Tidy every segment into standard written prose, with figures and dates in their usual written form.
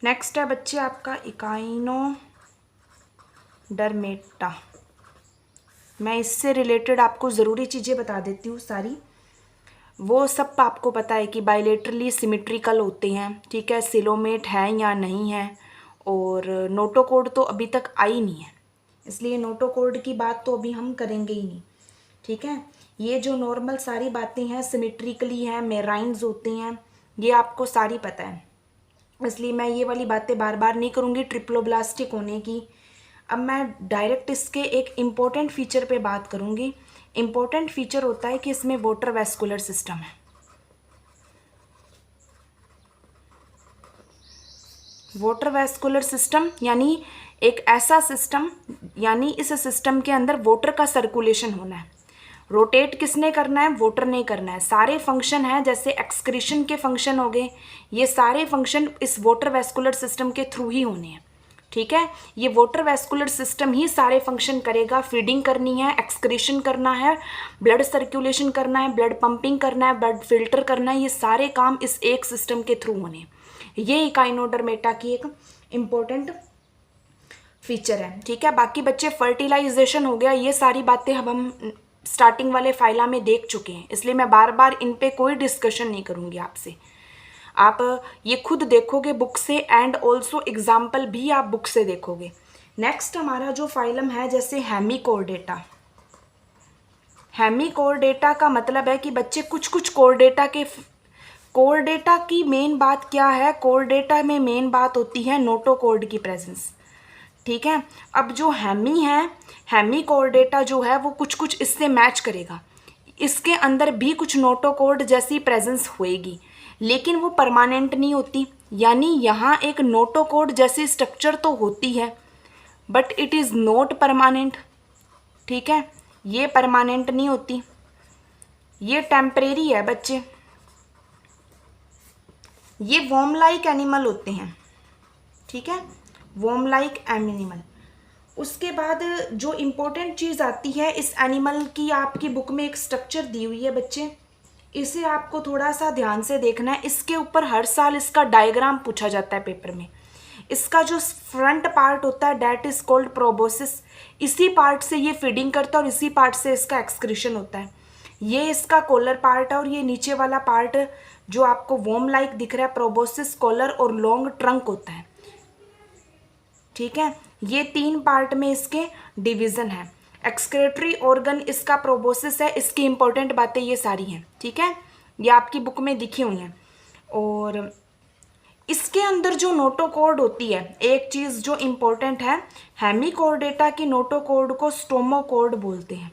Next है बच्चे आपका इकाइनोडर्मेटा। मैं इससे रिलेटेड आपको ज़रूरी चीज़ें बता देती हूँ सारी। वो सब आपको पता है कि बायलेटरली सिमेट्रिकल होते हैं, ठीक है, सिलोमेट है या नहीं है। और नोटोकोड तो अभी तक आई नहीं है, इसलिए नोटोकोड की बात तो अभी हम करेंगे ही नहीं, ठीक है। ये जो नॉर्मल सारी बातें हैं, सिमेट्रिकली हैं, मेराइन्स होते हैं, ये आपको सारी पता है, इसलिए मैं ये वाली बातें बार बार नहीं करूँगी ट्रिप्लोब्लास्टिक होने की। अब मैं डायरेक्ट इसके एक इम्पोर्टेंट फीचर पे बात करूँगी। इम्पोर्टेंट फीचर होता है कि इसमें वाटर वैस्कुलर सिस्टम है। वाटर वैस्कुलर सिस्टम यानी एक ऐसा सिस्टम, यानी इस सिस्टम के अंदर वाटर का सर्कुलेशन होना है। रोटेट किसने करना है? वाटर ने करना है। सारे फंक्शन हैं, जैसे एक्सक्रीशन के फंक्शन हो गए, ये सारे फंक्शन इस वाटर वैस्कुलर सिस्टम के थ्रू ही होने हैं, ठीक है। ये वाटर वैस्कुलर सिस्टम ही सारे फंक्शन करेगा। फीडिंग करनी है, एक्सक्रीशन करना है, ब्लड सर्कुलेशन करना है, ब्लड पंपिंग करना है, ब्लड फिल्टर करना है, ये सारे काम इस एक सिस्टम के थ्रू होने। ये इकाइनोडर्मेटा की एक इम्पोर्टेंट फीचर है, ठीक है। बाकी बच्चे फर्टिलाइजेशन हो गया, ये सारी बातें अब हम स्टार्टिंग वाले फाइला में देख चुके हैं, इसलिए मैं बार बार इन पे कोई डिस्कशन नहीं करूँगी आपसे। आप ये खुद देखोगे बुक से, एंड ऑल्सो एग्जाम्पल भी आप बुक से देखोगे। नेक्स्ट हमारा जो फाइलम है, जैसे हेमिकोर्डेटा। हेमिकोर्डेटा का मतलब है कि बच्चे कुछ कोर्डेटा की मेन बात क्या है? कोर्डेटा में मेन बात होती है नोटोकोर्ड की प्रेजेंस, ठीक है। अब जो हेमी है, हेमिकोर्डेटा जो है वो कुछ इससे मैच करेगा। इसके अंदर भी कुछ नोटोकोर्ड जैसी प्रेजेंस होएगी, लेकिन वो परमानेंट नहीं होती। यानी यहाँ एक नोटोकोड जैसी स्ट्रक्चर तो होती है, but it is not permanent, ठीक है। ये परमानेंट नहीं होती, ये टेम्परेरी है बच्चे। ये वॉर्म लाइक एनिमल होते हैं, ठीक है, वॉर्म लाइक एनिमल। उसके बाद जो इम्पोर्टेंट चीज़ आती है इस एनिमल की, आपकी बुक में एक स्ट्रक्चर दी हुई है बच्चे, इसे आपको थोड़ा सा ध्यान से देखना है। इसके ऊपर हर साल इसका डायग्राम पूछा जाता है पेपर में। इसका जो फ्रंट पार्ट होता है डैट इज कॉल्ड प्रोबोसिस, इसी पार्ट से ये फीडिंग करता है और इसी पार्ट से इसका एक्सक्रीशन होता है। ये इसका कॉलर पार्ट है, और ये नीचे वाला पार्ट जो आपको वॉर्म लाइक दिख रहा है, प्रोबोसिस, कॉलर और लॉन्ग ट्रंक होता है, ठीक है। ये 3 पार्ट में इसके डिवीज़न है। एक्सक्रेटरी ऑर्गन इसका प्रोबोसिस है। इसकी इंपॉर्टेंट बातें ये सारी हैं, ठीक है, ये आपकी बुक में दिखी हुई हैं। और इसके अंदर जो नोटोकोड होती है, एक चीज़ जो इम्पोर्टेंट है, हेमिकोर्डेटा की नोटोकोड को स्टोमोकोड बोलते हैं,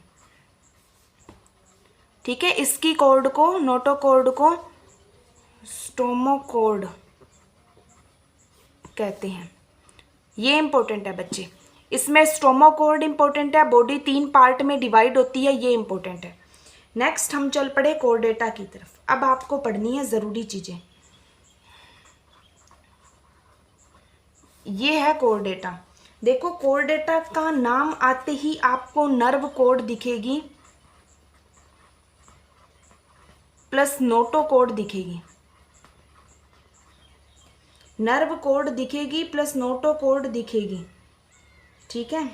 ठीक है। इसकी कोड को, नोटोकोड को स्टोमोकोड कहते हैं। ये इंपॉर्टेंट है बच्चे, इसमें स्टोमोकोड इंपॉर्टेंट है, बॉडी 3 पार्ट में डिवाइड होती है, ये इंपॉर्टेंट है। नेक्स्ट हम चल पड़े कोर्डेटा की तरफ। अब आपको पढ़नी है ज़रूरी चीज़ें। ये है कोर्डेटा। देखो, कोर्डेटा का नाम आते ही आपको नर्व कोड दिखेगी प्लस नोटोकोड दिखेगी, नर्व कोड दिखेगी प्लस नोटोकोड दिखेगी, ठीक है।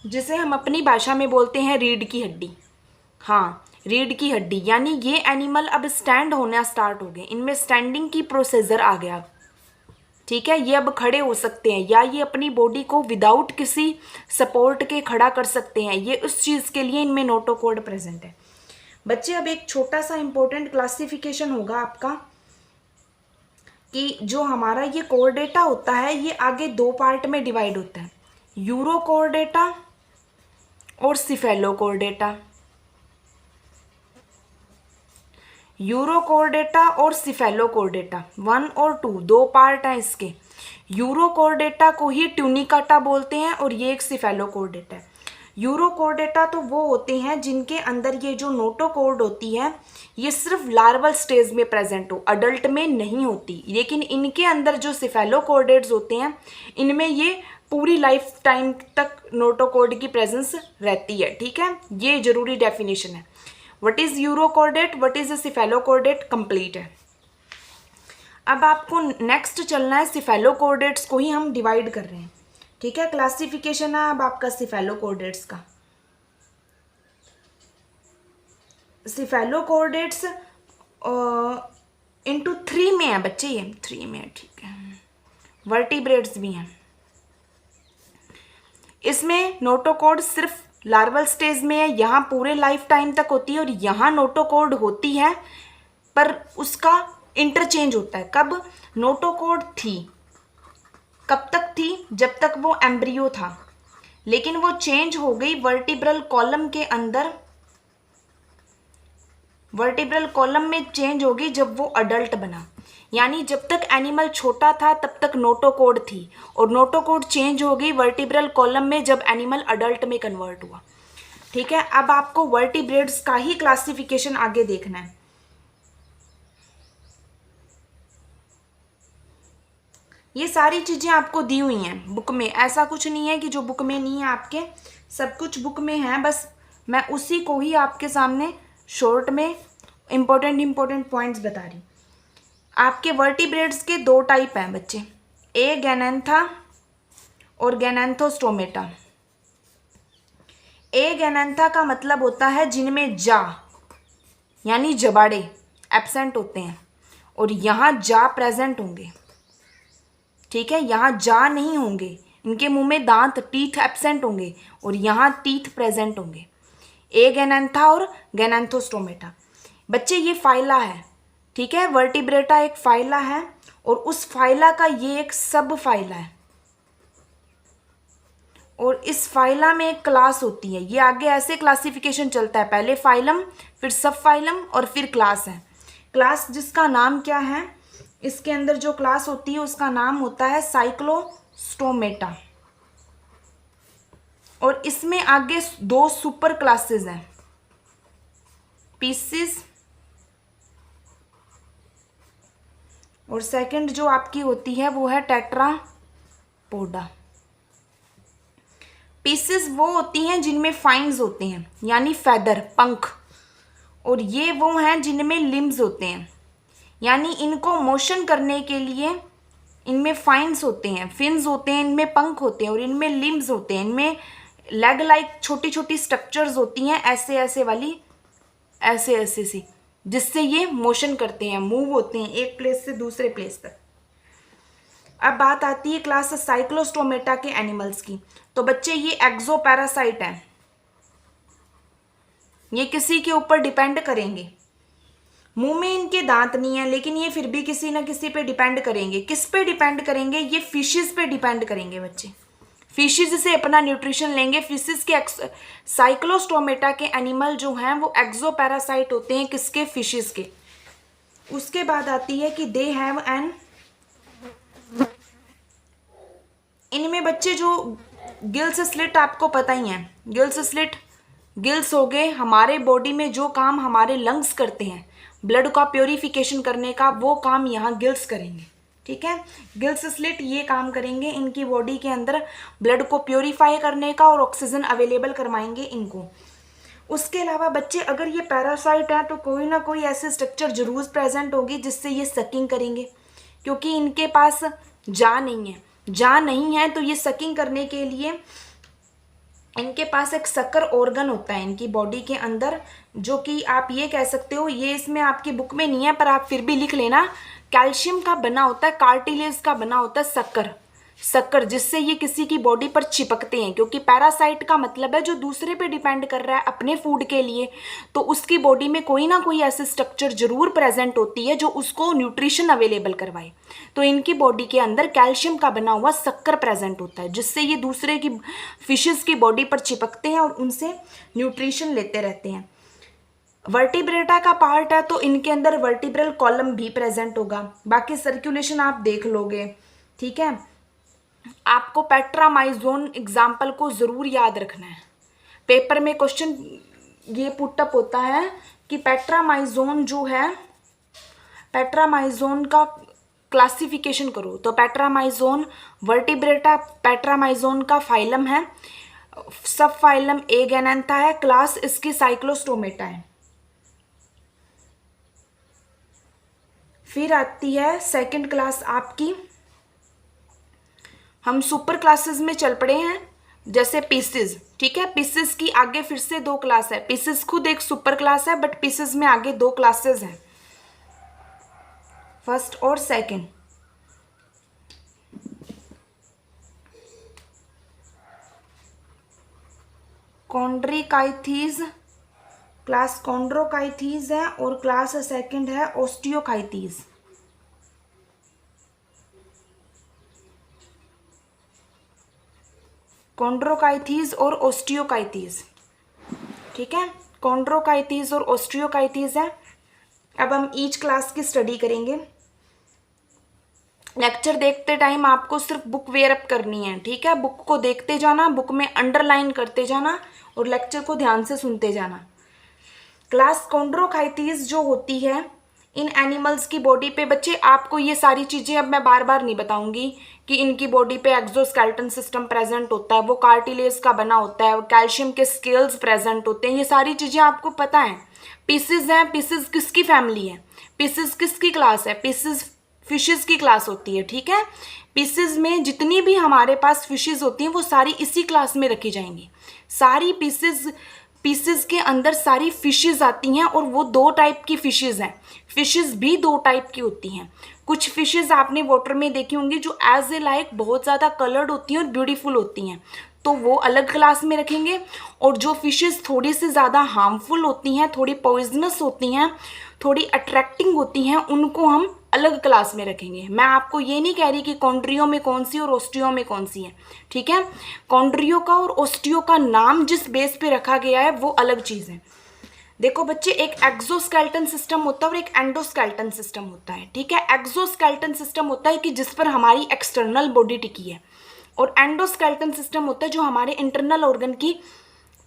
जिसे हम अपनी भाषा में बोलते हैं रीढ़ की हड्डी। हाँ, रीढ़ की हड्डी, यानी ये एनिमल अब स्टैंड होना स्टार्ट हो गए, इनमें स्टैंडिंग की प्रोसीजर आ गया, ठीक है। ये अब खड़े हो सकते हैं, या ये अपनी बॉडी को विदाउट किसी सपोर्ट के खड़ा कर सकते हैं। ये उस चीज़ के लिए इनमें नोटोकोड प्रेजेंट है बच्चे। अब एक छोटा सा इंपॉर्टेंट क्लासिफिकेशन होगा आपका कि जो हमारा ये कोर्डेटा होता है, ये आगे 2 पार्ट में डिवाइड होता है, यूरोकोर्डेटा और सिफेलोकोर्डेटा। यूरोकोर्डेटा और सिफेलोकोर्डेटा 1 और 2, 2 पार्ट हैं इसके। यूरोकोर्डेटा को ही ट्यूनिकाटा बोलते हैं, और ये एक सिफेलोकोर्डेटा है। यूरोकॉर्डेटा तो वो होते हैं जिनके अंदर ये जो नोटोकॉर्ड होती है ये सिर्फ लार्वल स्टेज में प्रेजेंट हो, अडल्ट में नहीं होती। लेकिन इनके अंदर जो सिफेलोकॉर्डेट्स होते हैं इनमें ये पूरी लाइफ टाइम तक नोटोकॉर्ड की प्रेजेंस रहती है। ठीक है, ये जरूरी डेफिनेशन है। What is urochordate, what is cephalochordate, complete है। अब आपको नेक्स्ट चलना है, सिफेलोकॉर्डेट्स को ही हम डिवाइड कर रहे हैं। ठीक है, क्लासिफिकेशन है अब आपका सिफेलोकॉर्डेट्स का। सिफेलोकॉर्डेट्स इनटू 3 में है बच्चे, ये 3 में है। ठीक है, वर्टिब्रेट्स भी हैं। इसमें नोटोकॉर्ड सिर्फ लार्वल स्टेज में है, यहाँ पूरे लाइफ टाइम तक होती है, और यहाँ नोटोकॉर्ड होती है पर उसका इंटरचेंज होता है। कब नोटोकॉर्ड थी, कब तक थी, जब तक वो एम्ब्रियो था, लेकिन वो चेंज हो गई वर्टिब्रल कॉलम के अंदर, वर्टिब्रल कॉलम में चेंज होगी जब वो अडल्ट बना। यानी जब तक एनिमल छोटा था तब तक नोटोकॉर्ड थी, और नोटोकॉर्ड चेंज हो गई वर्टिब्रल कॉलम में जब एनिमल अडल्ट में कन्वर्ट हुआ। ठीक है, अब आपको वर्टिब्रेट्स का ही क्लासिफिकेशन आगे देखना है। ये सारी चीज़ें आपको दी हुई हैं बुक में, ऐसा कुछ नहीं है कि जो बुक में नहीं है, आपके सब कुछ बुक में है, बस मैं उसी को ही आपके सामने शॉर्ट में इम्पोर्टेंट पॉइंट्स बता रही। आपके वर्टिब्रेट्स के 2 टाइप हैं बच्चे, ए गैनेंथा और गैनेंथोस्टोमेटा। ए गैनेंथा का मतलब होता है जिनमें जा यानी जबाड़े एब्सेंट होते हैं, और यहाँ जा प्रेजेंट होंगे। ठीक है, यहाँ जा नहीं होंगे, इनके मुंह में दांत टीथ एब्सेंट होंगे, और यहाँ टीथ प्रेजेंट होंगे। ए गैनेंथा और गैनेंथोस्टोमेटा। बच्चे ये फाइला है। ठीक है, वर्टिब्रेटा एक फाइला है, और उस फाइला का ये एक सब फाइला है, और इस फाइला में एक क्लास होती है। ये आगे ऐसे क्लासिफिकेशन चलता है, पहले फाइलम, फिर सब फाइलम, और फिर क्लास है। क्लास जिसका नाम क्या है, इसके अंदर जो क्लास होती है उसका नाम होता है साइक्लोस्टोमेटा, और इसमें आगे 2 सुपर क्लासेस हैं, पीसिस, और सेकंड जो आपकी होती है वो है टेट्रापोडा। पीसेस वो होती हैं जिनमें फाइन्स होते हैं यानी फेदर, पंख, और ये वो हैं जिनमें लिम्स होते हैं, यानी इनको मोशन करने के लिए इनमें फाइन्स होते हैं, फिन्स होते हैं, इनमें पंख होते हैं, और इनमें लिम्स होते हैं, इनमें लेग लाइक छोटी छोटी स्ट्रक्चर्स होती हैं, ऐसे ऐसे वाली, ऐसे ऐसे सी, जिससे ये मोशन करते हैं, मूव होते हैं एक प्लेस से दूसरे प्लेस तक। अब बात आती है क्लास साइक्लोस्टोमेटा के एनिमल्स की। तो बच्चे ये एक्सोपैरासाइट है, ये किसी के ऊपर डिपेंड करेंगे। मुंह में इनके दांत नहीं है, लेकिन ये फिर भी किसी ना किसी पे डिपेंड करेंगे। किस पे डिपेंड करेंगे? ये फिशेस पे डिपेंड करेंगे बच्चे, फिशेस से अपना न्यूट्रिशन लेंगे। फिशेस के साइक्लोस्टोमेटा के एनिमल जो हैं वो एक्सोपैरासाइट होते हैं, किसके? फिशेस के। उसके बाद आती है कि दे हैव एन, इनमें बच्चे जो गिल्स स्लिट आपको पता ही है, गिल्स स्लिट, गिल्स हो गए हमारे बॉडी में जो काम हमारे लंग्स करते हैं, ब्लड का प्योरीफिकेशन करने का, वो काम यहाँ गिल्स करेंगे। ठीक है, गिल्स स्लिट ये काम करेंगे इनकी बॉडी के अंदर ब्लड को प्योरीफाई करने का और ऑक्सीजन अवेलेबल करवाएंगे इनको। उसके अलावा बच्चे अगर ये पैरासाइट है तो कोई ना कोई ऐसे स्ट्रक्चर जरूर प्रेजेंट होगी जिससे ये सकिंग करेंगे, क्योंकि इनके पास जा नहीं है। जा नहीं है तो ये सकिंग करने के लिए इनके पास एक सक्कर ऑर्गन होता है इनकी बॉडी के अंदर, जो कि आप ये कह सकते हो, ये इसमें आपकी बुक में नहीं है पर आप फिर भी लिख लेना, कैल्शियम का बना होता है, कार्टिलेज का बना होता है सक्कर, सक्कर, जिससे ये किसी की बॉडी पर चिपकते हैं। क्योंकि पैरासाइट का मतलब है जो दूसरे पे डिपेंड कर रहा है अपने फूड के लिए, तो उसकी बॉडी में कोई ना कोई ऐसी स्ट्रक्चर जरूर प्रेजेंट होती है जो उसको न्यूट्रिशन अवेलेबल करवाए। तो इनकी बॉडी के अंदर कैल्शियम का बना हुआ सक्कर प्रेजेंट होता है, जिससे ये दूसरे की फिशेस की बॉडी पर चिपकते हैं और उनसे न्यूट्रिशन लेते रहते हैं। वर्टिब्रेटा का पार्ट है तो इनके अंदर वर्टिब्रल कॉलम भी प्रेजेंट होगा, बाकी सर्कुलेशन आप देख लोगे। ठीक है, आपको पेट्रामाइजोन एग्जाम्पल को ज़रूर याद रखना है। पेपर में क्वेश्चन ये पुटअप होता है कि पेट्रामाइजोन जो है, पेट्रामाइजोन का क्लासिफिकेशन करो। तो पेट्रामाइजोन वर्टिब्रेटा पेट्रामाइजोन का फाइलम है, सब फाइलम एगैनैंथा है, क्लास इसकी साइक्लोस्टोमेटा है। फिर आती है सेकंड क्लास आपकी, हम सुपर क्लासेस में चल पड़े हैं, जैसे पीसेस, ठीक है। पीसेस की आगे फिर से दो क्लास है, पीसेस खुद एक सुपर क्लास है बट पीसेस में आगे दो क्लासेस हैं, फर्स्ट और सेकंड। कॉन्ड्रिकाइथीज क्लास कॉन्ड्रोकाइथीज है और क्लास सेकंड है ओस्टियोकाइथीज। कॉन्ड्रोकाइथीज और ओस्टियोकाइथीज, ठीक है। कॉन्ड्रोकाइथीज और ओस्टियोकाइथीज है। अब हम ईच क्लास की स्टडी करेंगे। लेक्चर देखते टाइम आपको सिर्फ बुक वेयर अप करनी है, ठीक है। बुक को देखते जाना, बुक में अंडरलाइन करते जाना और लेक्चर को ध्यान से सुनते जाना। क्लास कॉन्ड्रोकाइथीज जो होती है इन एनिमल्स की बॉडी पे, बच्चे आपको ये सारी चीज़ें अब मैं बार बार नहीं बताऊंगी कि इनकी बॉडी पे एक्सोस्केलेटन सिस्टम प्रेजेंट होता है, वो कार्टिलेज का बना होता है, कैल्शियम के स्केल्स प्रेजेंट होते हैं, ये सारी चीज़ें आपको पता है। पीसेस हैं, पीसेस किसकी फैमिली है, पीसेस किसकी क्लास है, पीसेस फिशेस की क्लास होती है, ठीक है। पीसेस में जितनी भी हमारे पास फिशेस होती हैं वो सारी इसी क्लास में रखी जाएंगी। सारी पीसेस के अंदर सारी फिशेस आती हैं और वो दो टाइप की फिशेस हैं। फिशेस भी दो टाइप की होती हैं। कुछ फिशेस आपने वाटर में देखी होंगी जो एज ए लाइक बहुत ज़्यादा कलर्ड होती हैं और ब्यूटीफुल होती हैं, तो वो अलग क्लास में रखेंगे। और जो फिशेस थोड़ी सी ज़्यादा हार्मफुल होती हैं, थोड़ी पॉइजनस होती हैं, थोड़ी अट्रैक्टिंग होती हैं, उनको हम अलग क्लास में रखेंगे। मैं आपको ये नहीं कह रही कि कॉन्ड्रियो में कौन सी और ओस्टियो में कौन सी है, ठीक है। कॉन्ड्रियो का और ओस्टियो का नाम जिस बेस पे रखा गया है वो अलग चीज़ है। देखो बच्चे, एक एक्सोस्केलेटन सिस्टम होता है और एक एंडोस्केलेटन सिस्टम होता है, ठीक है। एक्सोस्केलेटन सिस्टम होता है कि जिस पर हमारी एक्सटर्नल बॉडी टिकी है, और एंडोस्केलेटन सिस्टम होता है जो हमारे इंटरनल ऑर्गन की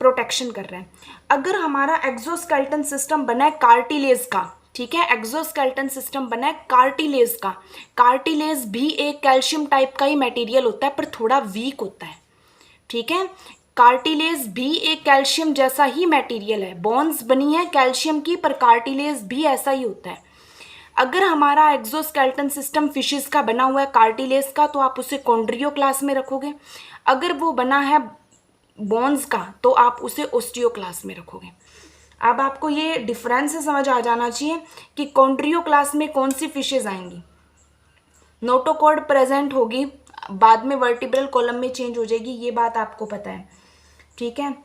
प्रोटेक्शन कर रहा है। अगर हमारा एक्सोस्केलेटन सिस्टम बना है कार्टिलेज का, ठीक है, एक्सोस्केलेटन सिस्टम बना है कार्टिलेज का, कार्टिलेज भी एक कैल्शियम टाइप का ही मटेरियल होता है पर थोड़ा वीक होता है, ठीक है। कार्टिलेज भी एक कैल्शियम जैसा ही मटेरियल है, बोन्स बनी है कैल्शियम की, पर कार्टिलेज भी ऐसा ही होता है। अगर हमारा एक्सोस्केलेटन सिस्टम फिशेस का बना हुआ है कार्टिलेज का, तो आप उसे कॉन्ड्रियो क्लास में रखोगे। अगर वो बना है बोन्स का तो आप उसे ओस्टियो क्लास में रखोगे। अब आपको ये डिफरेंस समझ आ जाना चाहिए कि कॉन्ड्रियो क्लास में कौन सी फिशेज आएंगी। नोटोकॉर्ड प्रेजेंट होगी, बाद में वर्टिब्रल कॉलम में चेंज हो जाएगी, ये बात आपको पता है, ठीक है।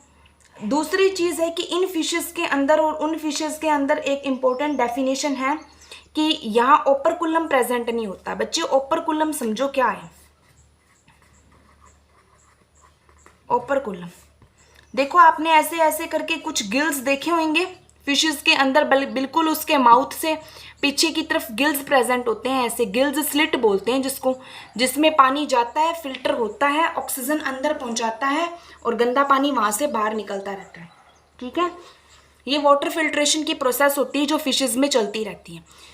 दूसरी चीज़ है कि इन फिशेस के अंदर और उन फिशेस के अंदर एक इम्पोर्टेंट डेफिनेशन है कि यहाँ ओपरकुलम प्रेजेंट नहीं होता। बच्चे ओपरकुलम समझो क्या है। ओपरकुलम देखो, आपने ऐसे ऐसे करके कुछ गिल्स देखे होंगे फिशेस के अंदर, बिल्कुल उसके माउथ से पीछे की तरफ गिल्स प्रेजेंट होते हैं, ऐसे गिल्स स्लिट बोलते हैं जिसको, जिसमें पानी जाता है, फिल्टर होता है, ऑक्सीजन अंदर पहुंचाता है और गंदा पानी वहां से बाहर निकलता रहता है, ठीक है। ये वाटर फिल्ट्रेशन की प्रोसेस होती है जो फिशेस में चलती रहती है।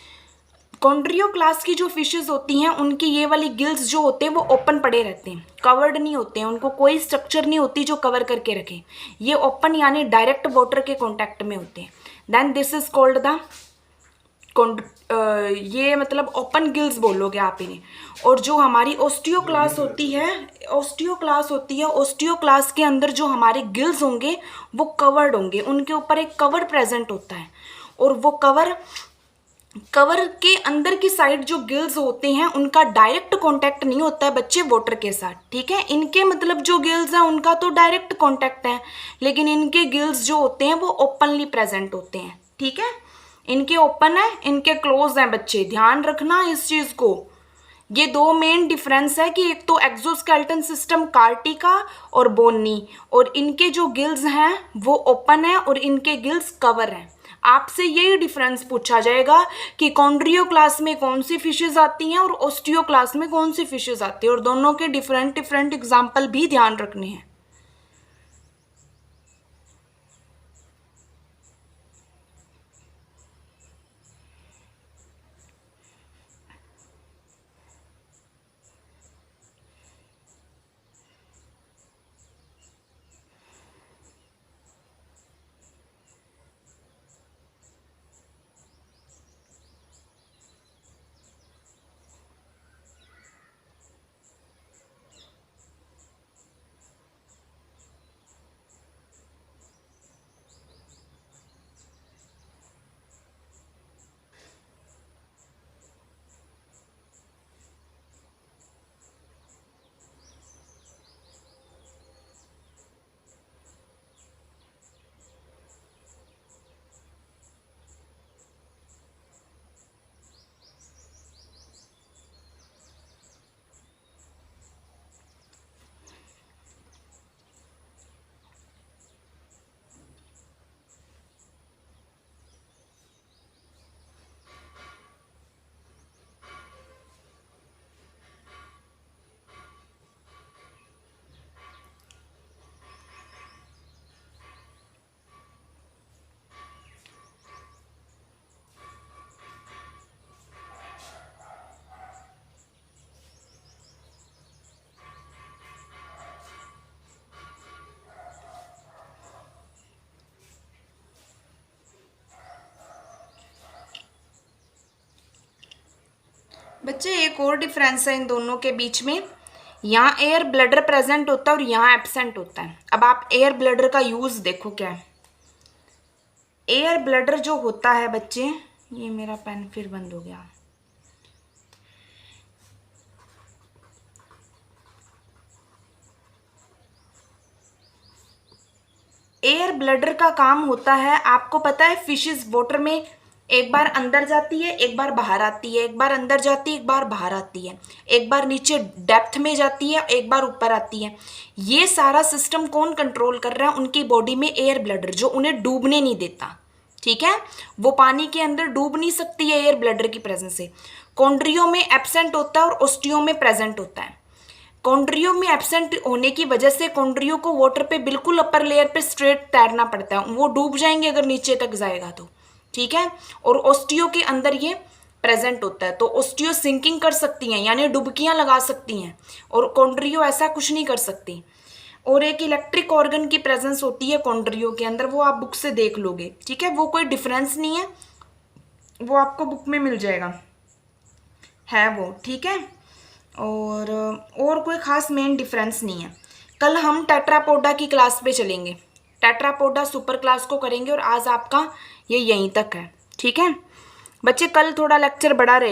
कॉन्ड्रियो क्लास की जो फिशेस होती हैं उनकी ये वाली गिल्स जो होते हैं वो ओपन पड़े रहते हैं, कवर्ड नहीं होते हैं, उनको कोई स्ट्रक्चर नहीं होती जो कवर करके रखे। ये ओपन यानी डायरेक्ट वाटर के कांटेक्ट में होते हैं। Then this is called the ये मतलब ओपन गिल्स बोलोगे आप इन्हें। और जो हमारी ओस्टियो क्लास होती है, ओस्टियो क्लास के अंदर जो हमारे गिल्स होंगे वो कवर्ड होंगे, उनके ऊपर एक कवर प्रेजेंट होता है। और वो कवर के अंदर की साइड जो गिल्स होते हैं उनका डायरेक्ट कांटेक्ट नहीं होता है बच्चे वाटर के साथ, ठीक है। इनके मतलब जो गिल्स हैं उनका तो डायरेक्ट कांटेक्ट है, लेकिन इनके गिल्स जो होते हैं वो ओपनली प्रेजेंट होते हैं, ठीक है। इनके ओपन है, इनके क्लोज हैं। बच्चे ध्यान रखना इस चीज को। ये दो मेन डिफरेंस है कि एक तो एक्सोस्केलेटन सिस्टम कार्टी का और बोनी, और इनके जो गिल्स हैं वो ओपन है और इनके गिल्स कवर हैं। आपसे यही डिफरेंस पूछा जाएगा कि कॉन्ड्रियो क्लास में कौन सी फिशेज आती हैं और ओस्टियो क्लास में कौन सी फिशेज आती है, और दोनों के डिफरेंट डिफरेंट एग्जाम्पल भी ध्यान रखने हैं। बच्चे एक और डिफरेंस है इन दोनों के बीच में, यहाँ एयर ब्लडर प्रेजेंट होता है और यहाँ एब्सेंट होता है। अब आप एयर ब्लडर का यूज़ देखो क्या है। एयर ब्लडर जो होता है बच्चे, ये मेरा पेन फिर बंद हो गया। एयर ब्लडर का काम होता है, आपको पता है फिशेस वाटर में एक बार अंदर जाती है, एक बार बाहर आती है, एक बार अंदर जाती है, एक बार बाहर आती है, एक बार नीचे डेप्थ में जाती है, एक बार ऊपर आती है। ये सारा सिस्टम कौन कंट्रोल कर रहा है? उनकी बॉडी में एयर ब्लडर, जो उन्हें डूबने नहीं देता। ठीक है, वो पानी के अंदर डूब नहीं सकती है एयर ब्लडर की प्रेजेंस से। कॉन्ड्रियो में एब्सेंट होता है और ओस्टियो में प्रेजेंट होता है। कॉन्ड्रियो में एब्सेंट होने की वजह से कॉन्ड्रियो को वाटर पे बिल्कुल अपर लेयर पे स्ट्रेट तैरना पड़ता है, वो डूब जाएंगे अगर नीचे तक जाएगा तो। ठीक है, और ओस्टियो के अंदर ये प्रेजेंट होता है, तो ओस्टियो सिंकिंग कर सकती हैं, यानी डुबकियां लगा सकती हैं, और कॉन्ड्रियो ऐसा कुछ नहीं कर सकती। और एक इलेक्ट्रिक ऑर्गन की प्रेजेंस होती है कॉन्ड्रियो के अंदर, वो आप बुक से देख लोगे। ठीक है, वो कोई डिफरेंस नहीं है, वो आपको बुक में मिल जाएगा, है वो। ठीक है, और कोई ख़ास मेन डिफरेंस नहीं है। कल हम टेट्रापोडा की क्लास पे चलेंगे, टेट्रापोडा सुपर क्लास को करेंगे, और आज आपका ये यहीं तक है। ठीक है बच्चे, कल थोड़ा लेक्चर बड़ा रहेगा।